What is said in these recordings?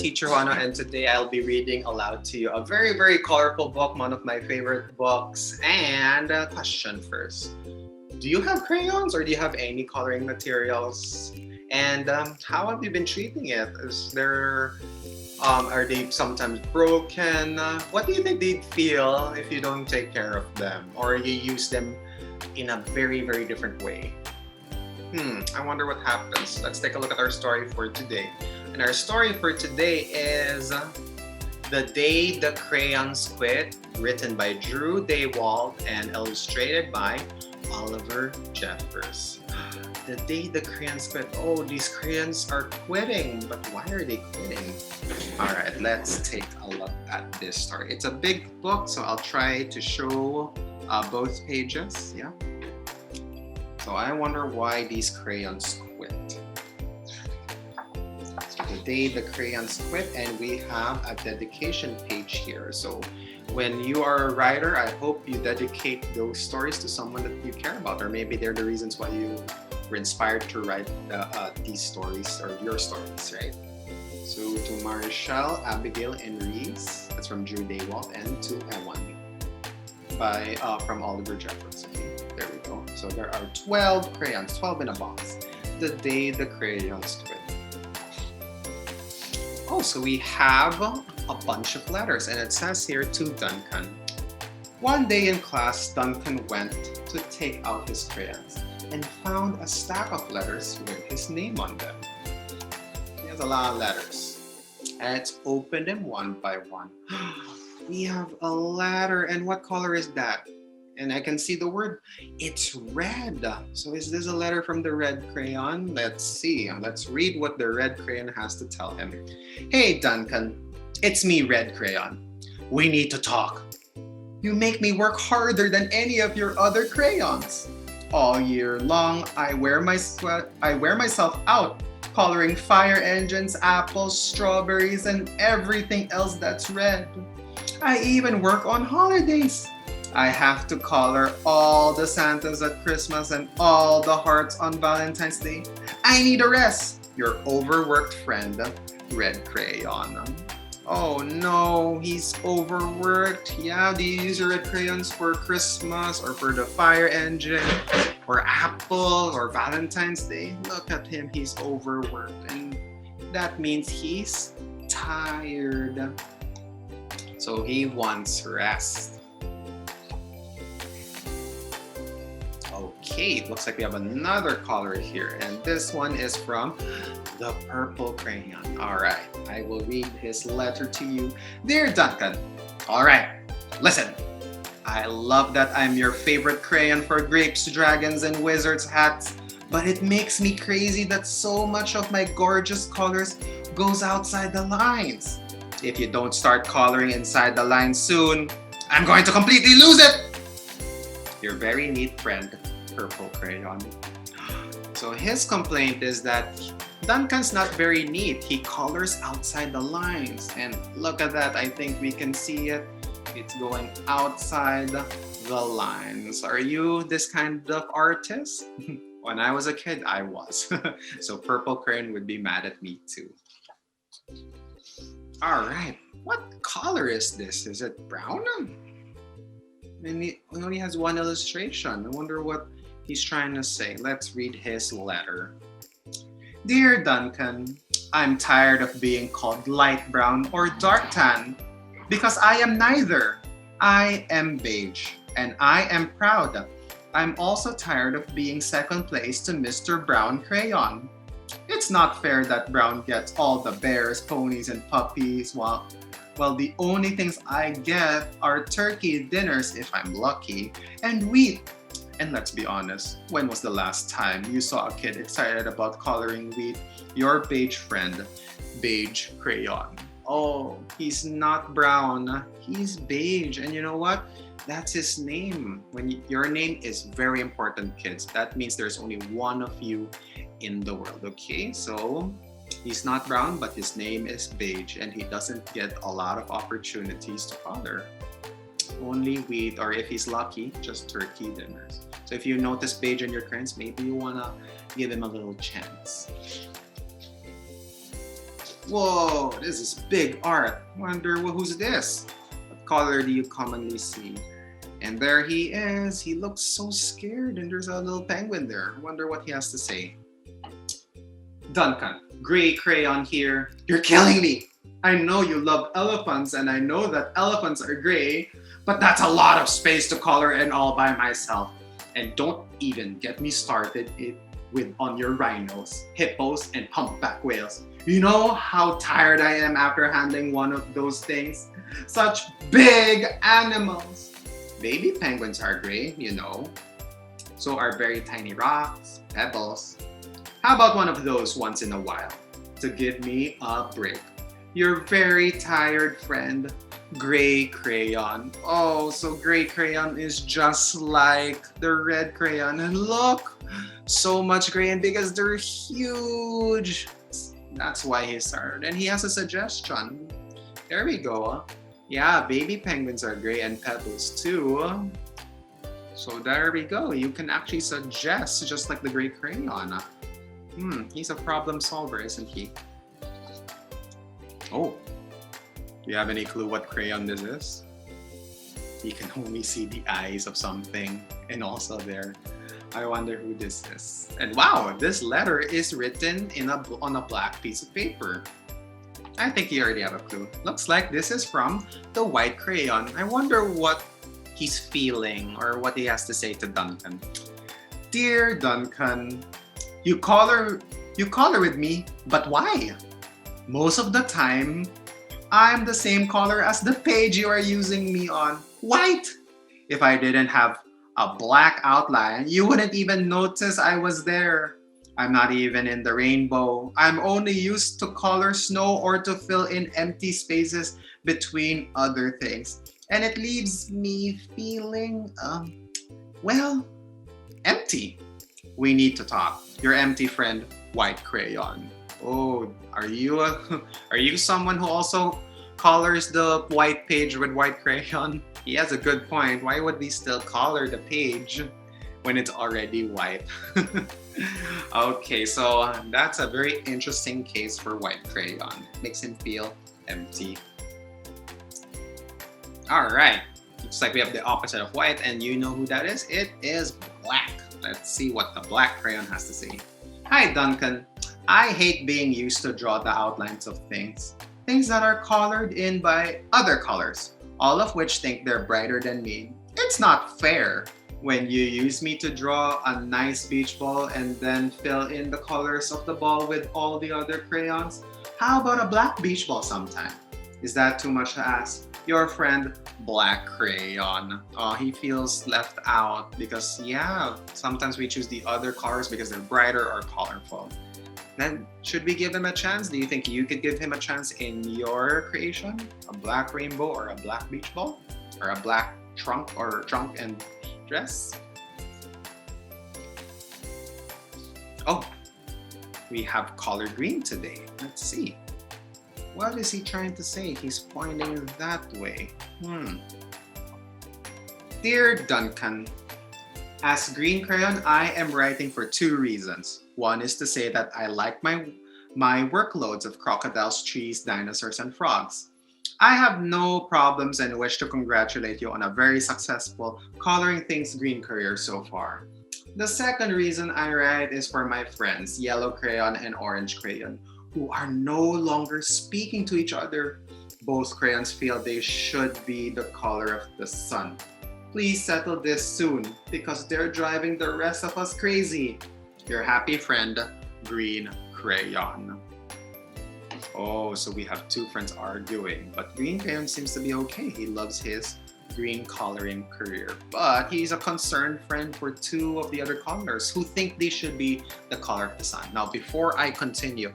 Teacher Juano, and today I'll be reading aloud to you a very, very colorful book, one of my favorite books. And a question first. Do you have crayons or do you have any coloring materials? And how have you been treating it? Are they sometimes broken? What do you think they'd feel if you don't take care of them or you use them in a very, very different way? I wonder what happens. Let's take a look at our story for today. And our story for today is The Day the Crayons Quit, written by Drew Daywalt and illustrated by Oliver Jeffers. The Day the Crayons Quit. Oh, these crayons are quitting, but why are they quitting? All right, let's take a look at this story. It's a big book, so I'll try to show both pages. Yeah. So I wonder why these crayons quit. So the Day the Crayons Quit, and we have a dedication page here. So when you are a writer, I hope you dedicate those stories to someone that you care about, or maybe they're the reasons why you were inspired to write these stories or your stories, right? So to Marichelle, Abigail, and Reese, that's from Drew Daywalt, and to Ewan from Oliver Jeffers. Okay, there we go. So there are 12 crayons, 12 in a box. The Day the Crayons Quit. Oh, so we have a bunch of letters, and it says here to Duncan. One day in class, Duncan went to take out his crayons and found a stack of letters with his name on them. He has a lot of letters. And let's open them one by one. We have a letter, and what color is that? And I can see the word, it's red. So is this a letter from the Red Crayon? Let's see. Let's read what the Red Crayon has to tell him. Hey, Duncan. It's me, Red Crayon. We need to talk. You make me work harder than any of your other crayons. All year long, I wear myself out coloring fire engines, apples, strawberries, and everything else that's red. I even work on holidays. I have to color all the Santas at Christmas and all the hearts on Valentine's Day. I need a rest. Your overworked friend, Red Crayon. Oh no, he's overworked. Yeah, do you use your red crayons for Christmas or for the fire engine or Apple or Valentine's Day? Look at him, he's overworked, and that means he's tired. So he wants rest. Okay, it looks like we have another color here, and this one is from the Purple Crayon. All right, I will read his letter to you. Dear Duncan, all right, listen. I love that I'm your favorite crayon for grapes, dragons, and wizards hats, but it makes me crazy that so much of my gorgeous colors goes outside the lines. If you don't start coloring inside the lines soon, I'm going to completely lose it. Your very neat friend, Purple Crayon. So his complaint is that Duncan's not very neat. He colors outside the lines. And look at that. I think we can see it. It's going outside the lines. Are you this kind of artist? When I was a kid, I was. So Purple Crayon would be mad at me too. All right. What color is this? Is it brown? And he only has one illustration. I wonder what he's trying to say. Let's read his letter. Dear Duncan, I'm tired of being called light brown or dark tan because I am neither. I am beige and I am proud. I'm also tired of being second place to Mr. Brown Crayon. It's not fair that Brown gets all the bears, ponies, and puppies while the only things I get are turkey dinners if I'm lucky, and wheat. And let's be honest, when was the last time you saw a kid excited about coloring wheat? Your beige friend, Beige Crayon. Oh, he's not brown, he's beige. And you know what? That's his name. Your name is very important, kids. That means there's only one of you in the world, okay? So he's not brown, but his name is Beige, and he doesn't get a lot of opportunities to color. Only wheat, or if he's lucky, just turkey dinners. So if you notice Beige in your crayons, maybe you wanna give him a little chance. Whoa, this is big art. Wonder who's this? What color do you commonly see? And there he is. He looks so scared, and there's a little penguin there. Wonder what he has to say. Duncan, Gray Crayon here. You're killing me. I know you love elephants, and I know that elephants are gray, but that's a lot of space to color in all by myself. And don't even get me started on your rhinos, hippos, and humpback whales. You know how tired I am after handling one of those things? Such big animals. Baby penguins are gray, you know. So are very tiny rocks, pebbles. How about one of those once in a while to give me a break? Your very tired friend, Gray Crayon. Oh, so Gray Crayon is just like the Red Crayon. And look, so much gray, and because they're huge. That's why he's tired. And he has a suggestion. There we go. Yeah, baby penguins are gray and pebbles too. So there we go. You can actually suggest just like the Gray Crayon. He's a problem solver, isn't he? Oh, do you have any clue what crayon this is? You can only see the eyes of something, and also there. I wonder who this is. And wow, this letter is written on a black piece of paper. I think you already have a clue. Looks like this is from the White Crayon. I wonder what he's feeling or what he has to say to Duncan. Dear Duncan, you color with me, but why? Most of the time, I'm the same color as the page you are using me on, white. If I didn't have a black outline, you wouldn't even notice I was there. I'm not even in the rainbow. I'm only used to color snow or to fill in empty spaces between other things. And it leaves me feeling, well, empty. We need to talk. Your empty friend, White Crayon. Oh, are you someone who also colors the white page with White Crayon? He has a good point. Why would we still color the page when it's already white? Okay, so that's a very interesting case for White Crayon. Makes him feel empty. All right, looks like we have the opposite of white, and you know who that is? It is black. Let's see what the Black Crayon has to say. Hi, Duncan. I hate being used to draw the outlines of things that are colored in by other colors, all of which think they're brighter than me. It's not fair when you use me to draw a nice beach ball and then fill in the colors of the ball with all the other crayons. How about a black beach ball sometime? Is that too much to ask? Your friend, Black Crayon. Oh, he feels left out because, yeah, sometimes we choose the other colors because they're brighter or colorful. Then, should we give him a chance? Do you think you could give him a chance in your creation? A black rainbow or a black beach ball? Or a black trunk and dress? Oh, we have color green today. Let's see. What is he trying to say? He's pointing that way. Dear Duncan, as Green Crayon, I am writing for two reasons. One is to say that I like my workloads of crocodiles, trees, dinosaurs, and frogs. I have no problems and wish to congratulate you on a very successful Coloring Things Green career so far. The second reason I write is for my friends, Yellow Crayon and Orange Crayon, who are no longer speaking to each other. Both crayons feel they should be the color of the sun. Please settle this soon because they're driving the rest of us crazy. Your happy friend, Green Crayon. Oh, so we have two friends arguing, but Green Crayon seems to be okay. He loves his green coloring career, but he's a concerned friend for two of the other colors who think they should be the color of the sun. Now, before I continue,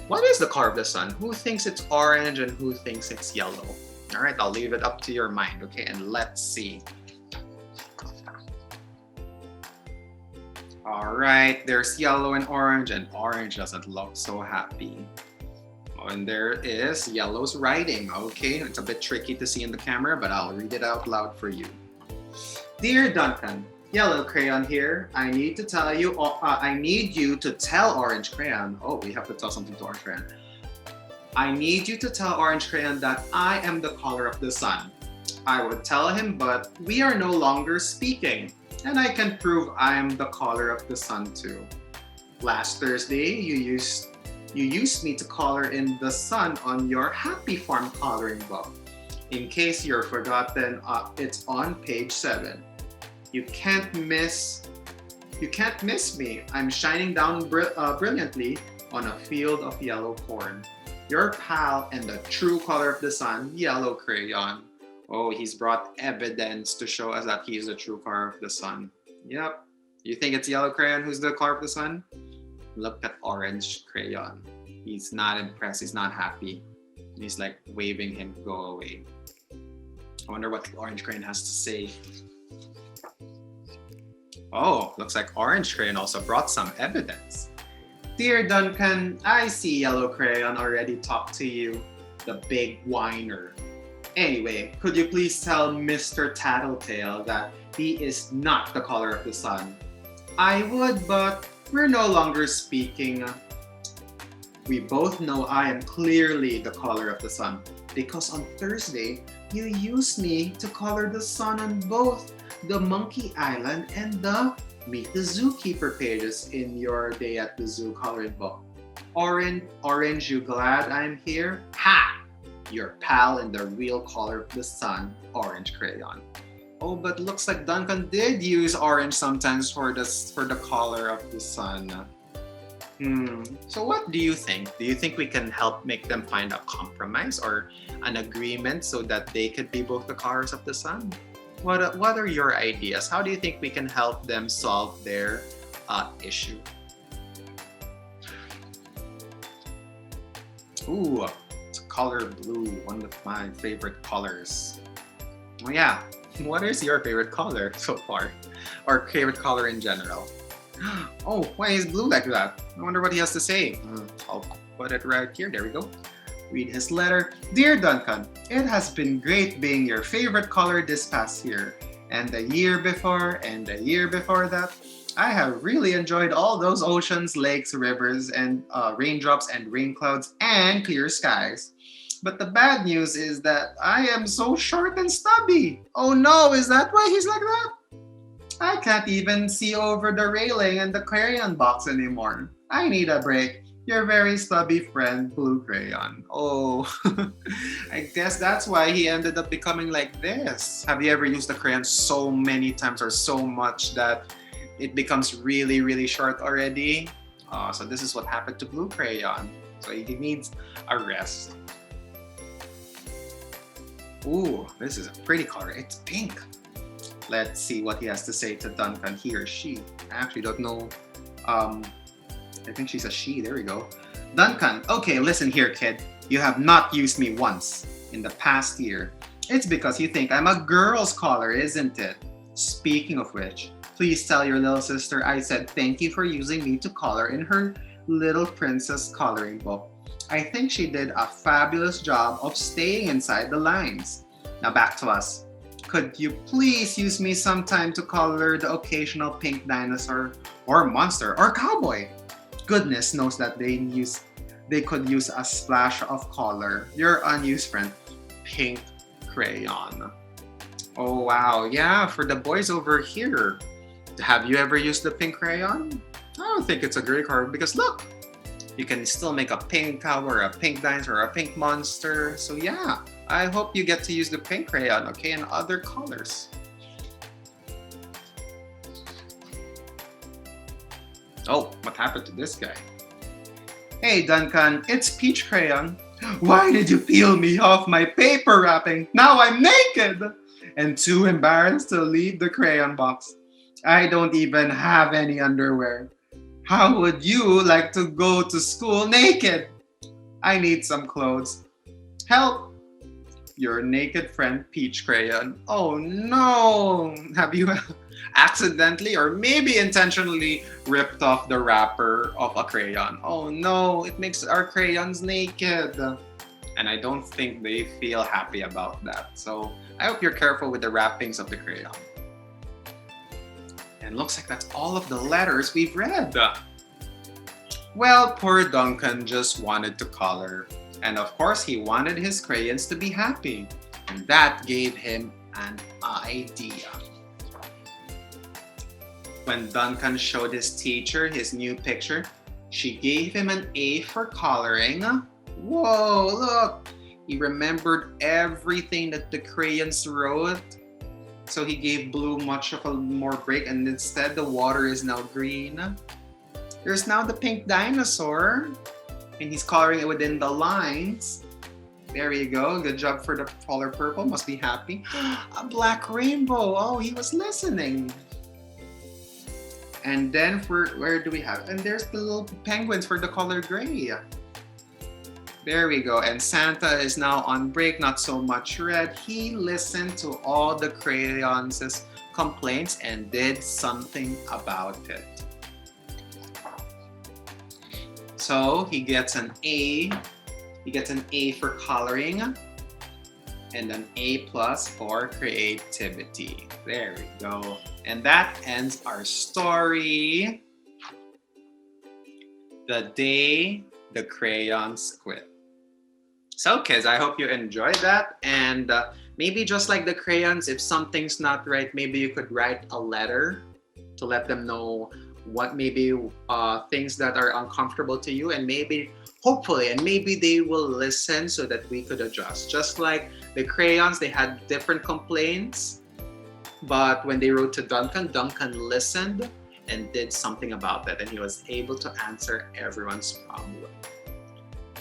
what is the color of the sun? Who thinks it's orange and who thinks it's yellow? All right, I'll leave it up to your mind, okay? And let's see. All right, there's yellow and orange doesn't look so happy. Oh, and there is yellow's writing. Okay, it's a bit tricky to see in the camera, but I'll read it out loud for you. Dear Duncan, Yellow Crayon here. I need you to tell Orange Crayon. Oh, we have to tell something to Orange Crayon. I need you to tell Orange Crayon that I am the color of the sun. I would tell him, but we are no longer speaking, and I can prove I am the color of the sun too. Last Thursday, you used me to color in the sun on your Happy Farm coloring book. In case you're forgotten, it's on page 7. You can't miss me. I'm shining down brilliantly on a field of yellow corn. Your pal and the true color of the sun, Yellow Crayon. Oh, he's brought evidence to show us that he's the true color of the sun. Yep. You think it's Yellow Crayon who's the color of the sun? Look at Orange Crayon. He's not impressed. He's not happy. He's like waving him to go away. I wonder what Orange Crayon has to say. Oh, looks like Orange Crayon also brought some evidence. Dear Duncan, I see Yellow Crayon already talked to you, the big whiner. Anyway, could you please tell Mr. Tattletale that he is not the color of the sun? I would, but we're no longer speaking. We both know I am clearly the color of the sun because on Thursday, you used me to color the sun on both the Monkey Island and the Meet the Zookeeper pages in your Day at the Zoo coloring book. Orange, you glad I'm here? Ha! Your pal in the real color of the sun, Orange Crayon. Oh, but looks like Duncan did use orange sometimes for the color of the sun. So what do you think? Do you think we can help make them find a compromise or an agreement so that they could be both the colors of the sun? What are your ideas? How do you think we can help them solve their issue? Ooh, it's color blue, one of my favorite colors. Oh yeah, what is your favorite color so far? Or favorite color in general? Oh, why is blue like that? I wonder what he has to say. I'll put it right here. There we go. Read his letter. Dear Duncan, it has been great being your favorite color this past year. And the year before, and the year before that. I have really enjoyed all those oceans, lakes, rivers, and raindrops and rain clouds and clear skies. But the bad news is that I am so short and stubby. Oh no, is that why he's like that? I can't even see over the railing and the crayon box anymore. I need a break. Your very stubby friend, Blue Crayon. Oh, I guess that's why he ended up becoming like this. Have you ever used the crayon so many times or so much that it becomes really, really short already? So this is what happened to Blue Crayon. So he needs a rest. Ooh, this is a pretty color. It's pink. Let's see what he has to say to Duncan, he or she. I actually don't know. I think she's a she. There we go. Duncan, okay, listen here, kid. You have not used me once in the past year. It's because you think I'm a girl's color, isn't it? Speaking of which, please tell your little sister I said thank you for using me to color in her Little Princess coloring book. I think she did a fabulous job of staying inside the lines. Now back to us. Could you please use me sometime to color the occasional pink dinosaur or monster or cowboy? Goodness knows that they could use a splash of color. Your unused friend, Pink Crayon. Oh wow, yeah, for the boys over here. Have you ever used the Pink Crayon? I don't think it's a great color because look, you can still make a pink cow or a pink dinosaur or a pink monster. So yeah, I hope you get to use the Pink Crayon, okay, and other colors. Oh, what happened to this guy? Hey Duncan, it's Peach Crayon. Why did you peel me off my paper wrapping? Now I'm naked and too embarrassed to leave the crayon box. I don't even have any underwear. How would you like to go to school naked? I need some clothes. Help! Your naked friend, Peach Crayon. Oh no! Have you accidentally or maybe intentionally ripped off the wrapper of a crayon? Oh no, it makes our crayons naked. And I don't think they feel happy about that. So I hope you're careful with the wrappings of the crayon. And looks like that's all of the letters we've read. Well, poor Duncan just wanted to color. And of course, he wanted his crayons to be happy. And that gave him an idea. When Duncan showed his teacher his new picture, she gave him an A for coloring. Whoa, look! He remembered everything that the crayons wrote. So he gave Blue much of a more break, and instead the water is now green. There's now the pink dinosaur, and he's coloring it within the lines. There you go. Good job for the color purple. Must be happy. A black rainbow. Oh, he was listening. And then where do we have? And there's the little penguins for the color gray. There we go. And Santa is now on break, not so much red. He listened to all the crayons' complaints and did something about it. So he gets an A. He gets an A for coloring and an A plus for creativity. There we go. And that ends our story. The day the crayons quit. So kids, I hope you enjoyed that. And maybe just like the crayons, if something's not right, maybe you could write a letter to let them know what maybe things that are uncomfortable to you, and maybe hopefully, and maybe they will listen so that we could adjust. Just like the crayons, they had different complaints, but when they wrote to Duncan, Duncan listened and did something about that, and he was able to answer everyone's problem.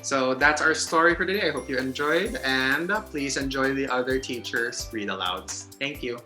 So that's our story for today. I hope you enjoyed, and please enjoy the other teachers' read-alouds. Thank you.